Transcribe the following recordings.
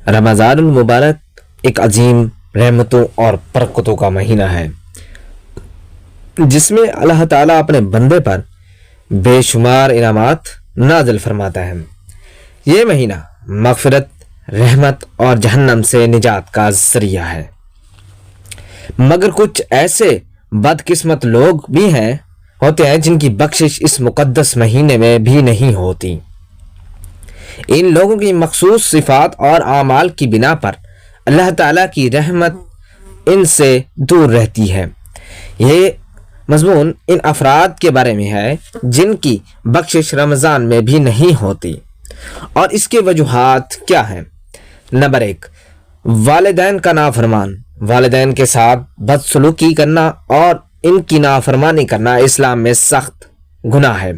رمضان المبارک ایک عظیم رحمتوں اور برکتوں کا مہینہ ہے جس میں اللہ تعالیٰ اپنے بندے پر بے شمار انعامات نازل فرماتا ہے۔ یہ مہینہ مغفرت، رحمت اور جہنم سے نجات کا ذریعہ ہے، مگر کچھ ایسے بدقسمت لوگ بھی ہوتے ہیں جن کی بخشش اس مقدس مہینے میں بھی نہیں ہوتی۔ ان لوگوں کی مخصوص صفات اور اعمال کی بنا پر اللہ تعالیٰ کی رحمت ان سے دور رہتی ہے۔ یہ مضمون ان افراد کے بارے میں ہے جن کی بخشش رمضان میں بھی نہیں ہوتی، اور اس کے وجوہات کیا ہیں؟ نمبر 1، والدین کا نافرمان۔ والدین کے ساتھ بدسلوکی کرنا اور ان کی نافرمانی کرنا اسلام میں سخت گناہ ہے۔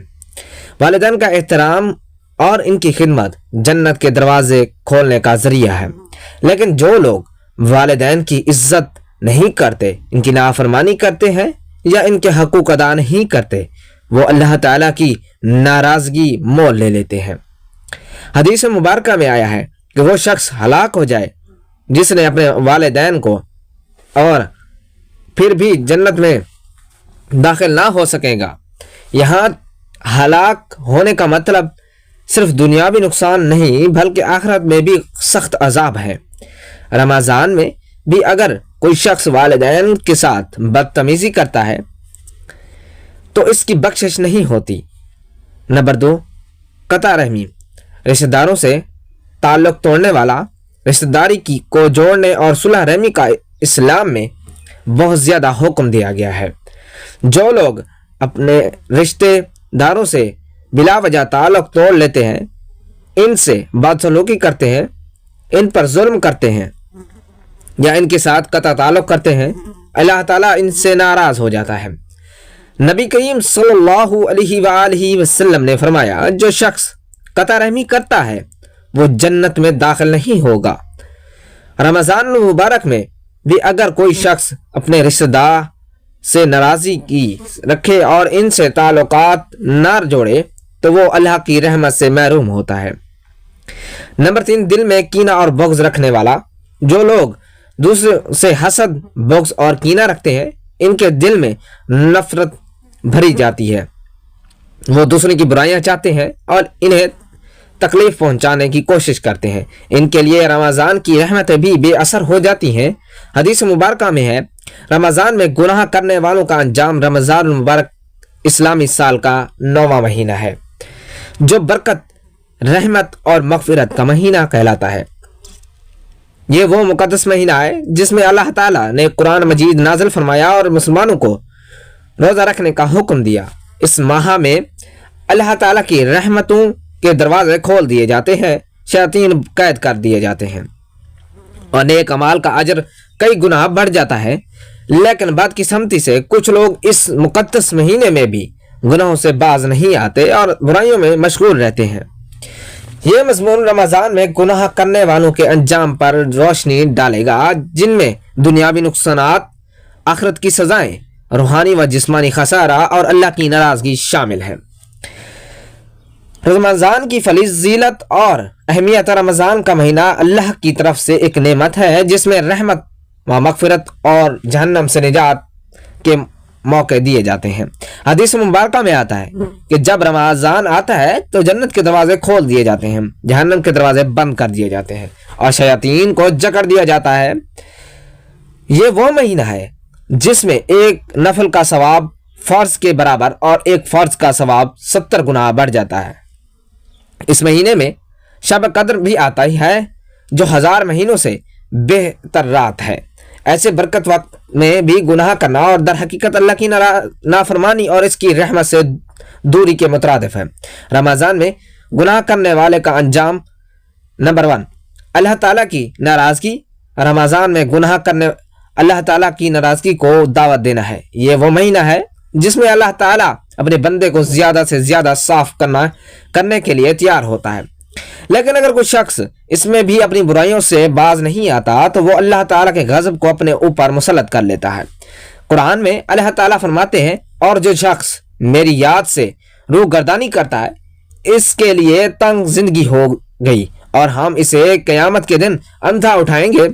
والدین کا احترام اور ان کی خدمت جنت کے دروازے کھولنے کا ذریعہ ہے، لیکن جو لوگ والدین کی عزت نہیں کرتے، ان کی نافرمانی کرتے ہیں یا ان کے حقوق ادا نہیں کرتے، وہ اللہ تعالیٰ کی ناراضگی مول لے لیتے ہیں۔ حدیث مبارکہ میں آیا ہے کہ وہ شخص ہلاک ہو جائے جس نے اپنے والدین کو اور پھر بھی جنت میں داخل نہ ہو سکے گا۔ یہاں ہلاک ہونے کا مطلب صرف دنیاوی نقصان نہیں بلکہ آخرت میں بھی سخت عذاب ہے۔ رمضان میں بھی اگر کوئی شخص والدین کے ساتھ بدتمیزی کرتا ہے تو اس کی بخشش نہیں ہوتی۔ نمبر 2، قطع رحمی۔ رشتہ داروں سے تعلق توڑنے والا، رشتہ داری کو جوڑنے اور صلح رحمی کا اسلام میں بہت زیادہ حکم دیا گیا ہے۔ جو لوگ اپنے رشتہ داروں سے بلا وجہ تعلق توڑ لیتے ہیں، ان سے بدسلوکی کرتے ہیں، ان پر ظلم کرتے ہیں یا ان کے ساتھ قطع تعلق کرتے ہیں، اللہ تعالیٰ ان سے ناراض ہو جاتا ہے۔ نبی کریم صلی اللہ علیہ وآلہ وسلم نے فرمایا، جو شخص قطع رحمی کرتا ہے وہ جنت میں داخل نہیں ہوگا۔ رمضان المبارک میں بھی اگر کوئی شخص اپنے رشتہ دار سے ناراضی کی رکھے اور ان سے تعلقات نہ جوڑے تو وہ اللہ کی رحمت سے محروم ہوتا ہے۔ نمبر 3، دل میں کینہ اور بغض رکھنے والا۔ جو لوگ دوسرے سے حسد، بغض اور کینہ رکھتے ہیں، ان کے دل میں نفرت بھری جاتی ہے۔ وہ دوسرے کی برائیاں چاہتے ہیں اور انہیں تکلیف پہنچانے کی کوشش کرتے ہیں۔ ان کے لیے رمضان کی رحمتیں بھی بے اثر ہو جاتی ہیں۔ حدیث مبارکہ میں ہے، رمضان میں گناہ کرنے والوں کا انجام رمضان المبارک اسلامی سال کا 9واں مہینہ ہے، جو برکت، رحمت اور مغفرت کا مہینہ کہلاتا ہے۔ یہ وہ مقدس مہینہ ہے جس میں اللہ تعالیٰ نے قرآن مجید نازل فرمایا اور مسلمانوں کو روزہ رکھنے کا حکم دیا۔ اس ماہ میں اللہ تعالیٰ کی رحمتوں کے دروازے کھول دیے جاتے ہیں، شیاطین قید کر دیے جاتے ہیں اور نیک اعمال کا اجر کئی گنا بڑھ جاتا ہے۔ لیکن بدقسمتی سے کچھ لوگ اس مقدس مہینے میں بھی گناہوں سے باز نہیں آتے اور برائیوں میں مشغول رہتے ہیں۔ یہ مضمون رمضان میں گناہ کرنے والوں کے انجام پر روشنی ڈالے گا، جن میں دنیاوی نقصانات، آخرت کی سزائیں، روحانی و جسمانی خسارہ اور اللہ کی ناراضگی شامل ہے۔ رمضان کی فضیلت اور اہمیت۔ رمضان کا مہینہ اللہ کی طرف سے ایک نعمت ہے جس میں رحمت و مغفرت اور جہنم سے نجات کے موقع دیے جاتے ہیں۔ حدیث مبارکہ میں آتا ہے کہ جب رمضان آتا ہے تو جنت کے دروازے کھول دیے جاتے ہیں، جہنم کے دروازے بند کر دیے جاتے ہیں اور شیاطین کو جکڑ دیا جاتا ہے۔ یہ وہ مہینہ ہے جس میں ایک نفل کا ثواب فرض کے برابر اور ایک فرض کا ثواب 70 گنا بڑھ جاتا ہے۔ اس مہینے میں شب قدر بھی آتا ہی ہے جو 1000 مہینوں سے بہتر رات ہے۔ ایسے برکت وقت میں بھی گناہ کرنا اور در حقیقت اللہ کی نافرمانی اور اس کی رحمت سے دوری کے مترادف ہے۔ رمضان میں گناہ کرنے والے کا انجام۔ نمبر 1، اللہ تعالیٰ کی ناراضگی۔ رمضان میں گناہ کرنے اللہ تعالیٰ کی ناراضگی کو دعوت دینا ہے۔ یہ وہ مہینہ ہے جس میں اللہ تعالیٰ اپنے بندے کو زیادہ سے زیادہ صاف کرنے کے لیے تیار ہوتا ہے، لیکن اگر کوئی شخص اس میں بھی اپنی برائیوں سے باز نہیں آتا تو وہ اللہ تعالیٰ کے غضب کو اپنے اوپر مسلط کر لیتا ہے۔ قرآن میں اللہ تعالیٰ فرماتے ہیں، اور جو شخص میری یاد سے روح گردانی کرتا ہے اس کے لیے تنگ زندگی ہو گئی اور ہم اسے قیامت کے دن اندھا اٹھائیں گے۔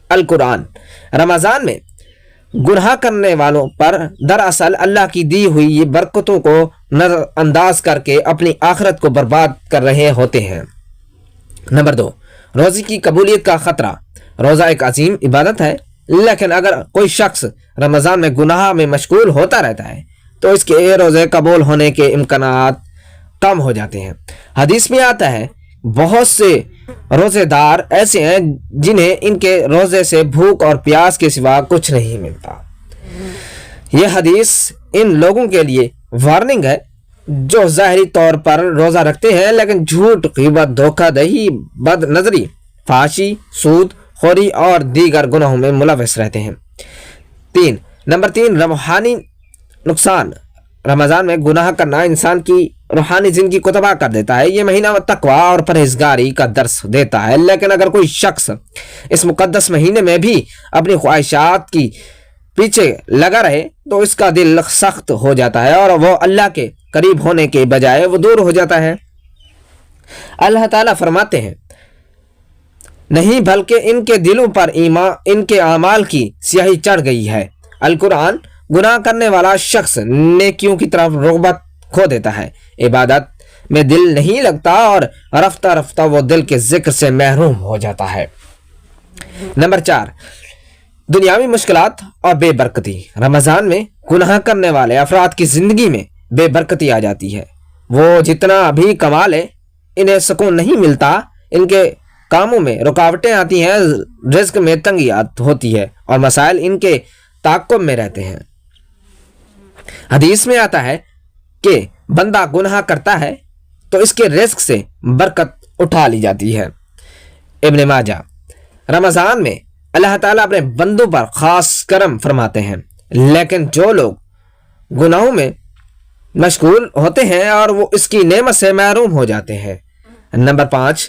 القرآن۔ رمضان میں گناہ کرنے والوں پر دراصل اللہ کی دی ہوئی یہ برکتوں کو نظر انداز کر کے اپنی آخرت کو برباد کر رہے ہوتے ہیں۔ نمبر 2، روزے کی قبولیت کا خطرہ۔ روزہ ایک عظیم عبادت ہے، لیکن اگر کوئی شخص رمضان میں گناہ میں مشغول ہوتا رہتا ہے تو اس کے روزے قبول ہونے کے امکانات کم ہو جاتے ہیں۔ حدیث میں آتا ہے بہت سے روزے دار ایسے ہیں جنہیں ان کے روزے سے بھوک اور پیاس کے سوا کچھ نہیں ملتا۔ یہ حدیث ان لوگوں کے لیے وارننگ ہے جو ظاہری طور پر روزہ رکھتے ہیں لیکن جھوٹ، غیبت، دھوکہ دہی، بد نظری، فحاشی، سود خوری اور دیگر گناہوں میں ملوث رہتے ہیں۔ نمبر 3، روحانی نقصان۔ رمضان میں گناہ کرنا انسان کی روحانی زندگی کو تباہ کر دیتا ہے۔ یہ مہینہ تقویٰ اور پرہیزگاری کا درس دیتا ہے، لیکن اگر کوئی شخص اس مقدس مہینے میں بھی اپنی خواہشات کی پیچھے لگا رہے تو اس کا دل سخت ہو جاتا ہے اور وہ اللہ کے قریب ہونے کے بجائے وہ دور ہو جاتا ہے۔ اللہ تعالیٰ فرماتے ہیں نہیں بلکہ ان کے دلوں پر ان کے اعمال کی سیاہی چڑھ گئی ہے۔ القرآن۔ گناہ کرنے والا شخص نیکیوں کی طرف رغبت کھو دیتا ہے، عبادت میں دل نہیں لگتا اور رفتہ رفتہ وہ دل کے ذکر سے محروم ہو جاتا ہے۔ نمبر 4، دنیاوی مشکلات اور بے برکتی۔ رمضان میں گناہ کرنے والے افراد کی زندگی میں بے برکتی آ جاتی ہے۔ وہ جتنا بھی کما لے انہیں سکون نہیں ملتا، ان کے کاموں میں رکاوٹیں آتی ہیں، رزق میں تنگی ہوتی ہے اور مسائل ان کے تعاقب میں رہتے ہیں۔ حدیث میں آتا ہے کہ بندہ گناہ کرتا ہے تو اس کے رزق سے برکت اٹھا لی جاتی ہے۔ ابن ماجہ۔ رمضان میں اللہ تعالیٰ اپنے بندوں پر خاص کرم فرماتے ہیں، لیکن جو لوگ گناہوں میں مشغول ہوتے ہیں اور وہ اس کی نعمت سے محروم ہو جاتے ہیں۔ نمبر 5،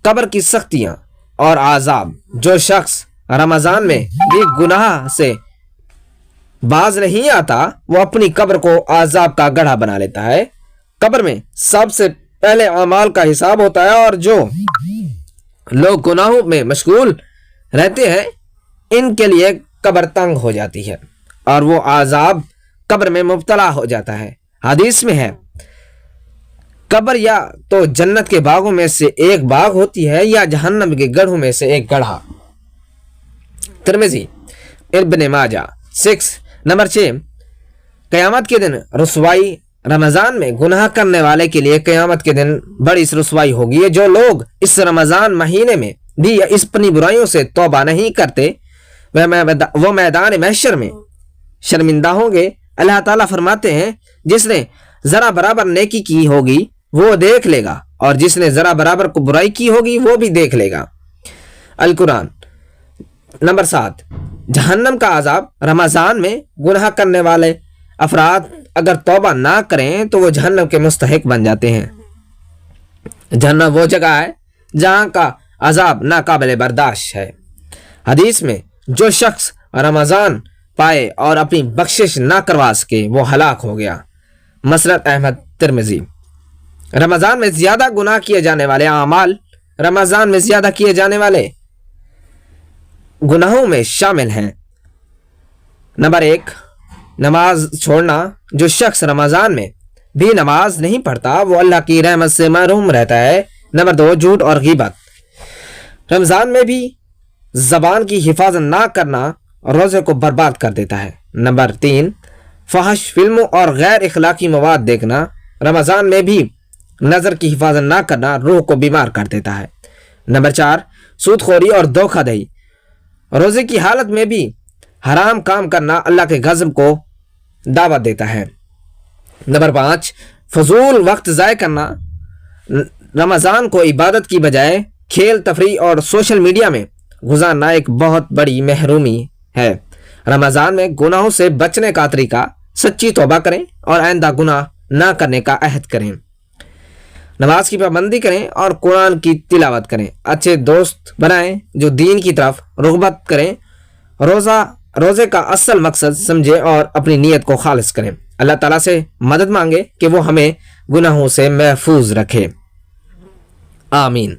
قبر کی سختیاں اور عذاب۔ جو شخص رمضان میں بھی گناہ سے باز نہیں آتا وہ اپنی قبر کو عذاب کا گڑھا بنا لیتا ہے۔ قبر میں سب سے پہلے اعمال کا حساب ہوتا ہے اور جو لوگ گناہوں میں مشغول رہتے ہیں ان کے لیے قبر تنگ ہو جاتی ہے اور وہ عذاب قبر میں مبتلا ہو جاتا ہے۔ حدیث میں ہے قبر یا تو جنت کے باغوں میں سے ایک باغ ہوتی ہے یا جہنم کے گڑھوں میں سے ایک گڑھا۔ ترمذی۔ ابن ماجہ۔ 6۔ نمبر 6، قیامت کے دن رسوائی۔ رمضان میں گناہ کرنے والے کے لیے قیامت کے دن بڑی رسوائی ہوگی۔ جو لوگ اس رمضان مہینے میں بھی اس اپنی برائیوں سے توبہ نہیں کرتے وہ میدان محشر میں شرمندہ ہوں گے۔ اللہ تعالیٰ فرماتے ہیں جس نے ذرا برابر نیکی کی ہوگی وہ دیکھ لے گا اور جس نے ذرا برابر کو برائی کی ہوگی وہ بھی دیکھ لے گا۔ القرآن۔ نمبر 7، جہنم کا عذاب۔ رمضان میں گناہ کرنے والے افراد اگر توبہ نہ کریں تو وہ جہنم کے مستحق بن جاتے ہیں۔ جہنم وہ جگہ ہے جہاں کا عذاب ناقابل برداشت ہے۔ حدیث میں جو شخص رمضان پائے اور اپنی بخشش نہ کروا سکے وہ ہلاک ہو گیا۔ مسند احمد ترمذی۔ رمضان میں زیادہ گناہ کیے جانے والے اعمال۔ رمضان میں زیادہ کیے جانے والے گناہوں میں شامل ہیں۔ نمبر 1، نماز چھوڑنا۔ جو شخص رمضان میں بھی نماز نہیں پڑھتا وہ اللہ کی رحمت سے محروم رہتا ہے۔ نمبر 2، جھوٹ اور غیبت۔ رمضان میں بھی زبان کی حفاظت نہ کرنا روزے کو برباد کر دیتا ہے۔ نمبر 3، فحش فلموں اور غیر اخلاقی مواد دیکھنا۔ رمضان میں بھی نظر کی حفاظت نہ کرنا روح کو بیمار کر دیتا ہے۔ نمبر 4، سود خوری اور دھوکہ دہی۔ روزے کی حالت میں بھی حرام کام کرنا اللہ کے غضب کو دعوت دیتا ہے۔ نمبر 5، فضول وقت ضائع کرنا۔ رمضان کو عبادت کی بجائے کھیل تفریح اور سوشل میڈیا میں گزارنا ایک بہت بڑی محرومی ہے۔ رمضان میں گناہوں سے بچنے کا طریقہ سچی توبہ کریں اور آئندہ گناہ نہ کرنے کا عہد کریں۔ نماز کی پابندی کریں اور قرآن کی تلاوت کریں۔ اچھے دوست بنائیں جو دین کی طرف رغبت کریں۔ روزے کا اصل مقصد سمجھیں اور اپنی نیت کو خالص کریں۔ اللہ تعالیٰ سے مدد مانگے کہ وہ ہمیں گناہوں سے محفوظ رکھے۔ آمین۔